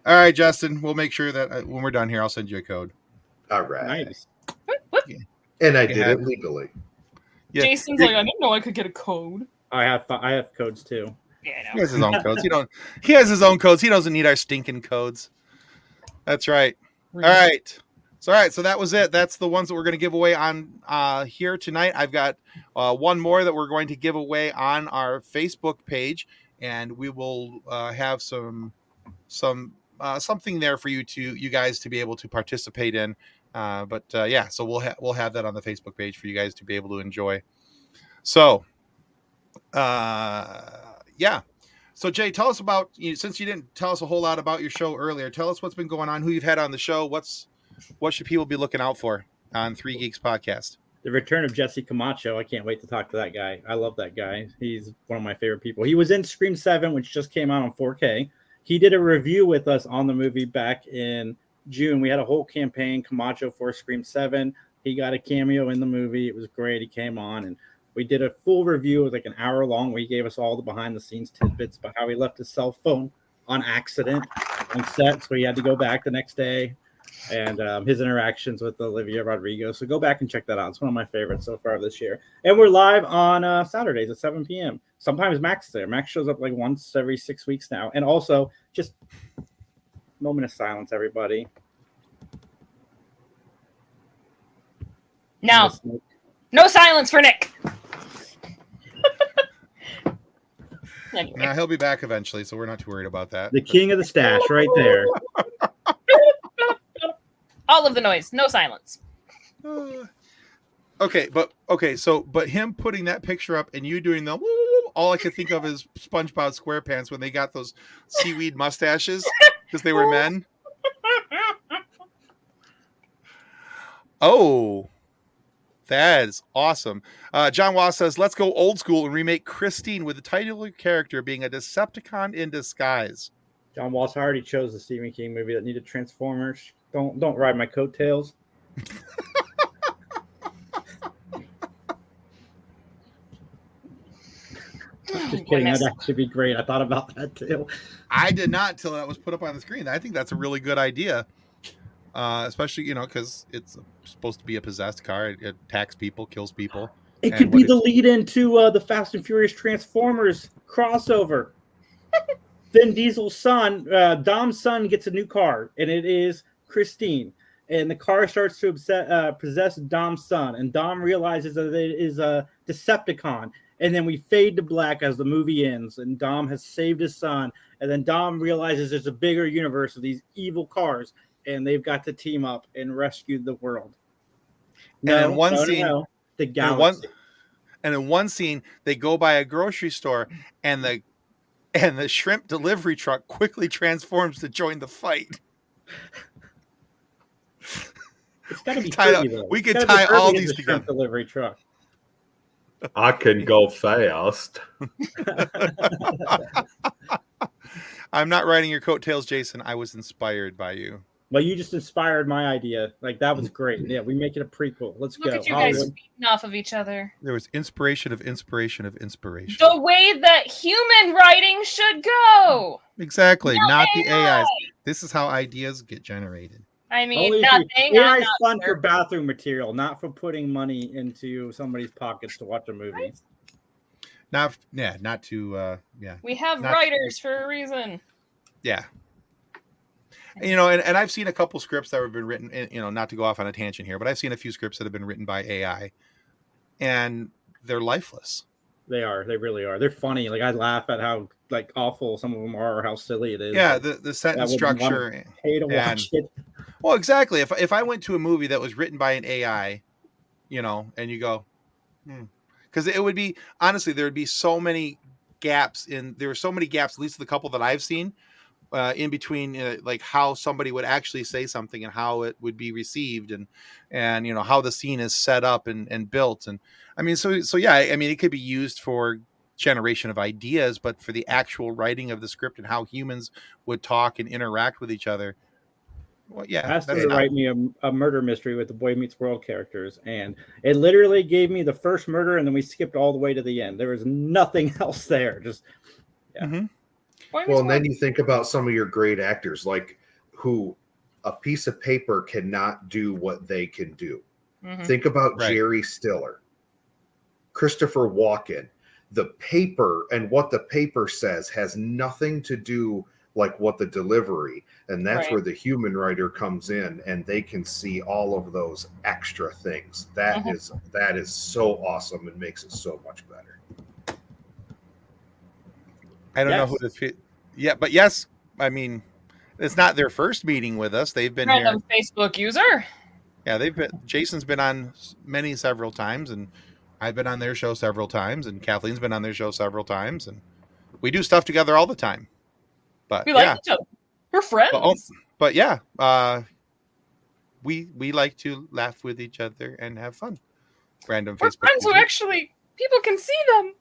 All right, Justin, we'll make sure that when we're done here, I'll send you a code. All right. Nice. And I did it legally. Yeah. Jason's like, I didn't know I could get a code. I have codes too. Yeah, I He know. has his own codes. He has his own codes. He doesn't need our stinking codes. That's right. All right. So that was it. That's the ones that we're going to give away on here tonight. I've got one more that we're going to give away on our Facebook page, and we will have something there for you guys to be able to participate in. So we'll have that on the Facebook page for you guys to be able to enjoy. So, So Jay, tell us about since you didn't tell us a whole lot about your show earlier. Tell us what's been going on, who you've had on the show. What should people be looking out for on 3 Geeks Podcast? The return of Jesse Camacho. I can't wait to talk to that guy. I love that guy. He's one of my favorite people. He was in Scream 7, which just came out on 4K. He did a review with us on the movie back in June. We had a whole campaign, Camacho for Scream 7. He got a cameo in the movie. It was great. He came on, and we did a full review. It was like an hour long where he gave us all the behind-the-scenes tidbits about how he left his cell phone on accident on set, so he had to go back the next day, and his interactions with Olivia Rodrigo. So go back and check that out. It's one of my favorites so far this year. And we're live on Saturdays at 7 p.m. Sometimes Max is there. Max shows up like once every 6 weeks now. And also, just moment of silence, everybody. No silence for Nick. Anyway. Nah, he'll be back eventually, so we're not too worried about that. The king of the stash right there. All of the noise, no silence. But him putting that picture up and you doing the all I could think of is SpongeBob SquarePants when they got those seaweed mustaches because they were men. Oh, that is awesome. John Wass says, let's go old school and remake Christine with the titular character being a Decepticon in disguise. John Wass already chose the Stephen King movie that needed Transformers. Don't ride my coattails. Just kidding. That'd actually be great. I thought about that too. I did not until that was put up on the screen. I think that's a really good idea. Especially, because it's supposed to be a possessed car. It attacks people, kills people. It could be the lead into the Fast and Furious Transformers crossover. Vin Diesel's son, Dom's son, gets a new car, and it is Christine. And the car starts to possess Dom's son, and Dom realizes that it is a Decepticon. And then we fade to black as the movie ends, and Dom has saved his son. And then Dom realizes there's a bigger universe of these evil cars, and they've got to team up and rescue the world. The galaxy. And in one scene, they go by a grocery store, and the shrimp delivery truck quickly transforms to join the fight. It's got to be we could tie all these together. Delivery truck. I can go fast. I'm not riding your coattails, Jason. I was inspired by you. Well, you just inspired my idea. Like, that was great. Yeah, we make it a prequel. Let's Look go. at you guys Hollywood. feeding off of each other. There was inspiration of inspiration of inspiration. The way that human writing should go. Exactly. No Not the AI. AIs. This is how ideas get generated. I mean, Only nothing. AI I'm is not fun sure. for bathroom material, not for putting money into somebody's pockets to watch a movie. Not to We have Not- writers for a reason. yeah. And I've seen a couple scripts that have been written, not to go off on a tangent here, but I've seen a few scripts that have been written by AI, and they're lifeless. They are. They really are. They're funny. Like, I laugh at how like awful some of them are, or how silly it is. Yeah, Like, the sentence I would structure. pay to watch it. Well, exactly. If I went to a movie that was written by an AI, and you go, because it would be, honestly, there would be so many gaps there were so many gaps, at least the couple that I've seen, in between, like how somebody would actually say something and how it would be received, and how the scene is set up and built, and I mean, so yeah, I mean, it could be used for generation of ideas, but for the actual writing of the script and how humans would talk and interact with each other, well, yeah, Asked him that's to not- write me a murder mystery with the Boy Meets World characters, and it literally gave me the first murder, and then we skipped all the way to the end. There was nothing else there. Just Mhm. Well, and then you think about some of your great actors, like who a piece of paper cannot do what they can do. Mhm. Think about Right. Jerry Stiller, Christopher Walken. The paper and what the paper says has nothing to do like what the delivery, and that's Right. where the human writer comes in, and they can see all of those extra things. That is so awesome and makes it so much better. I don't know Yes. who to fit. Yeah, but yes, I mean, it's not their first meeting with us. They've been here. Random Facebook user. Yeah, Jason's been on several times, and I've been on their show several times, and Kathleen's been on their show several times, and we do stuff together all the time. But We yeah, like each other. We're friends. but yeah, we like to laugh with each other and have fun. Random We're Facebook. friends who user. actually people can see them.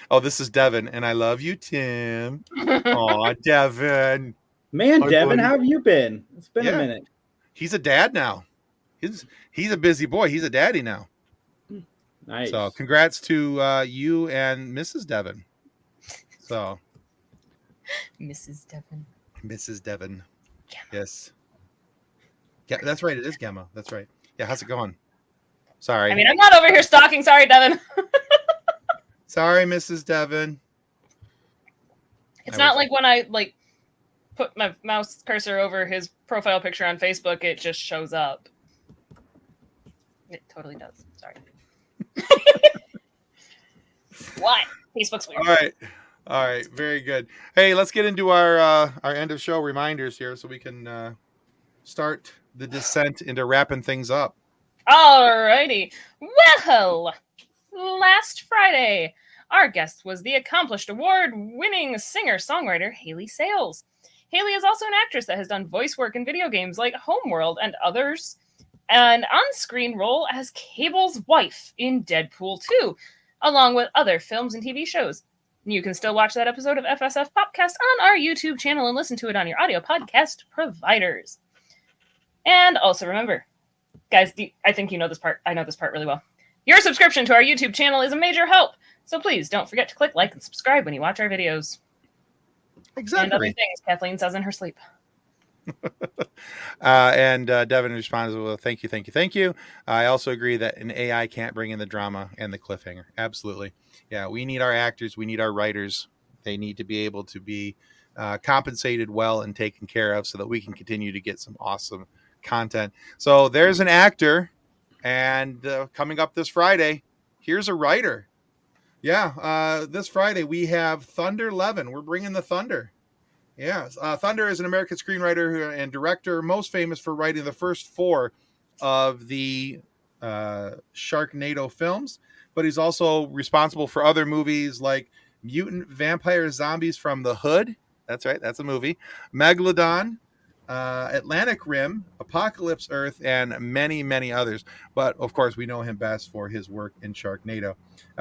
Oh, this is Devin, and I love you, Tim. Aw, Devin. man, Hi, Devin, buddy. how have you been? It's been Yeah. a minute. He's a dad now. He's a busy boy. He's a daddy now. Nice. So congrats to you and Mrs. Devin. So Mrs. Devon. Mrs. Devin. Gemma. Yes. Yeah, that's right. It is Gemma. That's right. Yeah, how's it going? Sorry. I mean, I'm not over here stalking. Sorry, Devin. Sorry, Mrs. Devin. It's I not was- like when I put my mouse cursor over his profile picture on Facebook, it just shows up. It totally does. Sorry. What? Facebook's weird. All right. Very good. Hey, let's get into our end of show reminders here so we can start the descent into wrapping things up. Alrighty. Well, last Friday, our guest was the accomplished award-winning singer-songwriter Haley Sales. Haley is also an actress that has done voice work in video games like Homeworld and others, an on-screen role as Cable's wife in Deadpool 2, along with other films and TV shows. You can still watch that episode of FSF PopCast on our YouTube channel and listen to it on your audio podcast providers. And also remember, guys, I think you know this part. I know this part really well. Your subscription to our YouTube channel is a major help, so please don't forget to click like and subscribe when you watch our videos. And other Exactly. things Kathleen says in her sleep. And Devin responds, well, thank you. I also agree that an AI can't bring in the drama and the cliffhanger. Absolutely. Yeah, we need our actors. We need our writers. They need to be able to be compensated well and taken care of so that we can continue to get some awesome content. So there's an actor, and coming up this Friday, here's a writer. Yeah, this Friday we have Thunder Levin. We're bringing the Thunder. Yeah, Thunder is an American screenwriter and director, most famous for writing the first 4 of the Sharknado films, but he's also responsible for other movies like Mutant Vampire Zombies from the Hood. That's right, that's a movie. Megalodon, Atlantic Rim, Apocalypse Earth, and many, many others. But of course, we know him best for his work in Sharknado.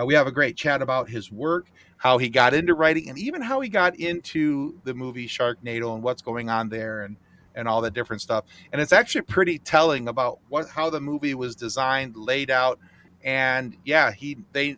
We have a great chat about his work, how he got into writing, and even how he got into the movie Sharknado and what's going on there, and all that different stuff. And it's actually pretty telling about how the movie was designed, laid out, and yeah, they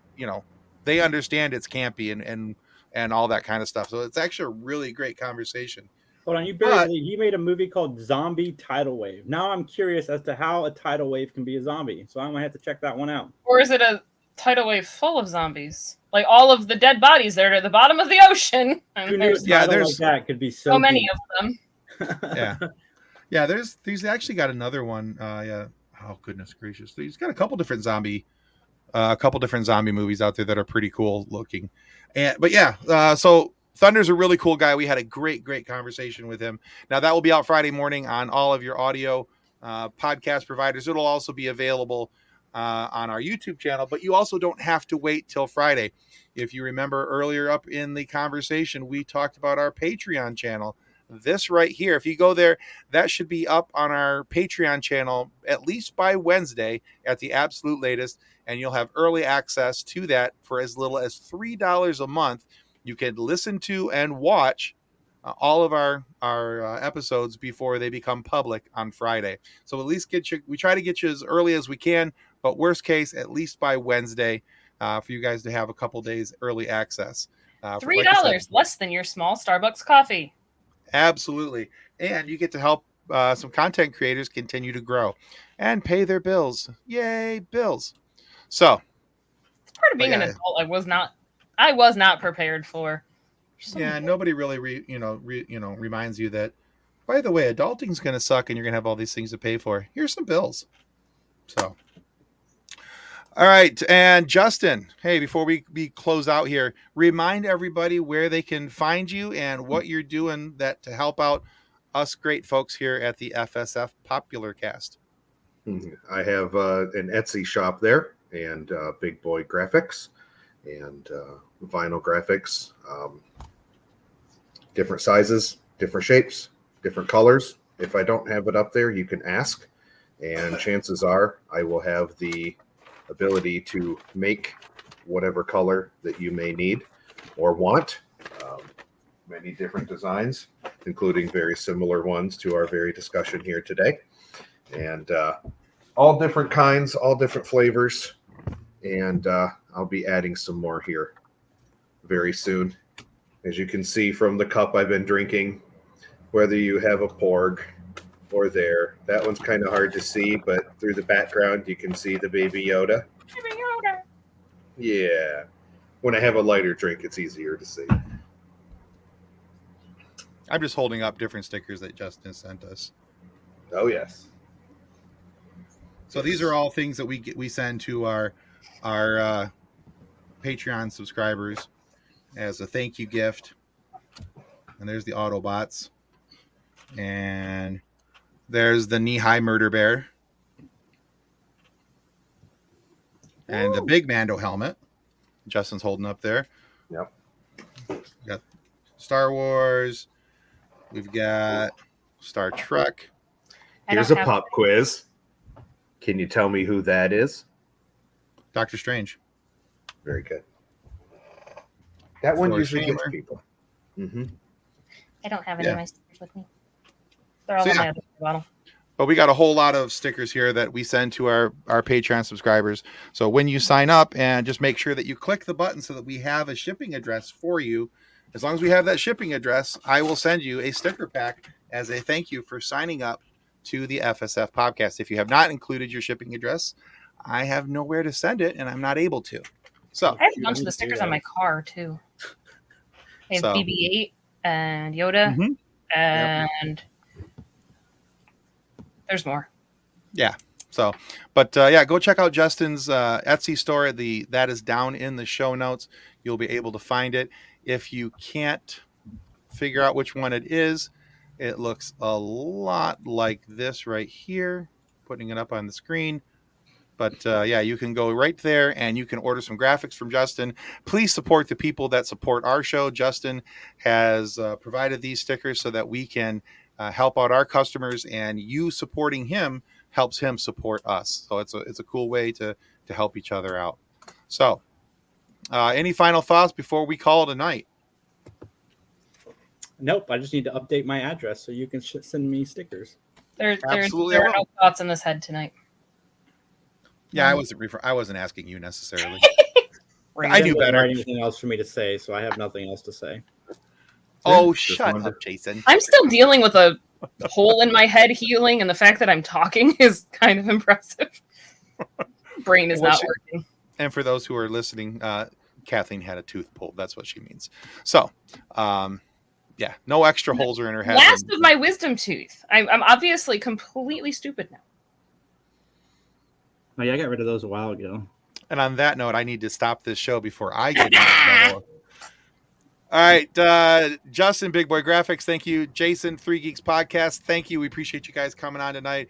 understand it's campy and all that kind of stuff. So it's actually a really great conversation. Hold on, you buried me. He made a movie called Zombie Tidal Wave. Now I'm curious as to how a tidal wave can be a zombie. So I'm gonna have to check that one out. Or is it a tidal wave full of zombies? Like all of the dead bodies that are at the bottom of the ocean. And Who knew a title like that could be so many deep. of them. Yeah. There's actually got another one. Yeah. Oh goodness gracious. He's got a couple different zombie movies out there that are pretty cool looking. But yeah. So Thunder's a really cool guy. We had a great conversation with him. Now that will be out Friday morning on all of your audio podcast providers. It'll also be available on our YouTube channel, but you also don't have to wait till Friday. If you remember earlier up in the conversation, we talked about our Patreon channel. This right here, if you go there, that should be up on our Patreon channel at least by Wednesday at the absolute latest, and you'll have early access to that for as little as $3 a month. You can listen to and watch all of our episodes before they become public on Friday. So at least we try to get you as early as we can, but worst case, at least by Wednesday, for you guys to have a couple days early access. $3 less than your small Starbucks coffee. Absolutely. And you get to help some content creators continue to grow and pay their bills. Yay, bills. So it's part of being an adult I was not prepared for. Yeah, nobody really reminds you that, by the way, adulting's going to suck and you're going to have all these things to pay for. Here's some bills. So, all right. And Justin, hey, before we close out here, remind everybody where they can find you and what you're doing to help out us great folks here at the FSF Popular Cast. I have an Etsy shop there and Big Boy Graphics and vinyl graphics, different sizes, different shapes, different colors. If I don't have it up there, you can ask, and chances are I will have the ability to make whatever color that you may need or want. Many different designs, including very similar ones to our very discussion here today, and all different kinds, all different flavors, and I'll be adding some more here very soon. As you can see from the cup I've been drinking, whether you have a Porg or there, that one's kind of hard to see, but through the background you can see the Baby Yoda. Baby Yoda. Yeah. When I have a lighter drink, it's easier to see. I'm just holding up different stickers that Justin sent us. Oh, yes. So these are all things that we send to our Patreon subscribers as a thank you gift. And there's the Autobots. And there's the knee-high murder bear. And the big Mando helmet. Justin's holding up there. Yep. We got Star Wars. We've got Star Trek. Here's a pop quiz. Can you tell me who that is? Doctor Strange. Very good. That one For usually gets Shamer. people. Mm-hmm. I don't have any of my stickers with me. They're all in my other bottle. But we got a whole lot of stickers here that we send to our Patreon subscribers. So when you sign up, and just make sure that you click the button so that we have a shipping address for you. As long as we have that shipping address, I will send you a sticker pack as a thank you for signing up to the FSF podcast. If you have not included your shipping address, I have nowhere to send it, and I'm not able to. So I have a bunch of the stickers on my car too. I have BB-8 and Yoda, and there's more. Yeah. So, but yeah, go check out Justin's Etsy store. That is down in the show notes. You'll be able to find it. If you can't figure out which one it is, it looks a lot like this right here. Putting it up on the screen. But yeah, you can go right there and you can order some graphics from Justin. Please support the people that support our show. Justin has provided these stickers so that we can help out our customers, and you supporting him helps him support us. So it's a cool way to help each other out. So any final thoughts before we call it a night? Nope. I just need to update my address so you can send me stickers. There Absolutely, are no thoughts in this head tonight. Yeah, I wasn't asking you necessarily. I knew better. Anything else for me to say, so I have nothing else to say. Oh, Just shut wondered. up, Jason. I'm still dealing with a hole in my head healing, and the fact that I'm talking is kind of impressive. Brain is not working. And for those who are listening, Kathleen had a tooth pulled. That's what she means. So, yeah, no extra holes are in her head. Last of my wisdom tooth. I'm obviously completely stupid now. Oh yeah, I got rid of those a while ago. And on that note, I need to stop this show before I get into trouble. All right, Justin, Big Boy Graphics, thank you. Jason, 3 Geeks Podcast, thank you. We appreciate you guys coming on tonight.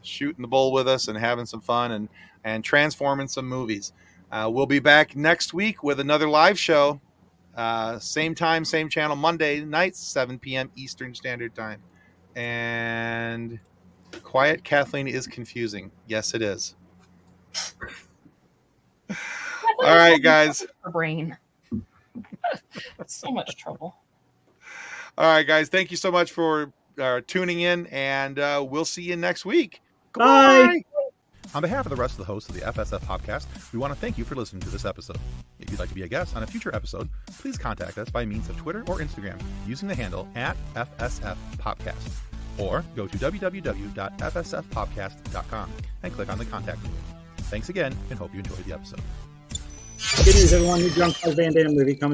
Shooting the bull with us and having some fun and transforming some movies. We'll be back next week with another live show. Same time, same channel, Monday nights, 7 p.m. Eastern Standard Time. And quiet Kathleen is confusing. Yes, it is. All right, guys. Brain. So much trouble. All right, guys. Thank you so much for tuning in, and we'll see you next week. Bye. Goodbye. On behalf of the rest of the hosts of the FSF PopCast, we want to thank you for listening to this episode. If you'd like to be a guest on a future episode, please contact us by means of Twitter or Instagram using the handle @FSF PopCast, or go to www.fsfpopcast.com and click on the contact link. Thanks again, and hope you enjoyed the episode. Good news, everyone. New John Claude Van Damme movie coming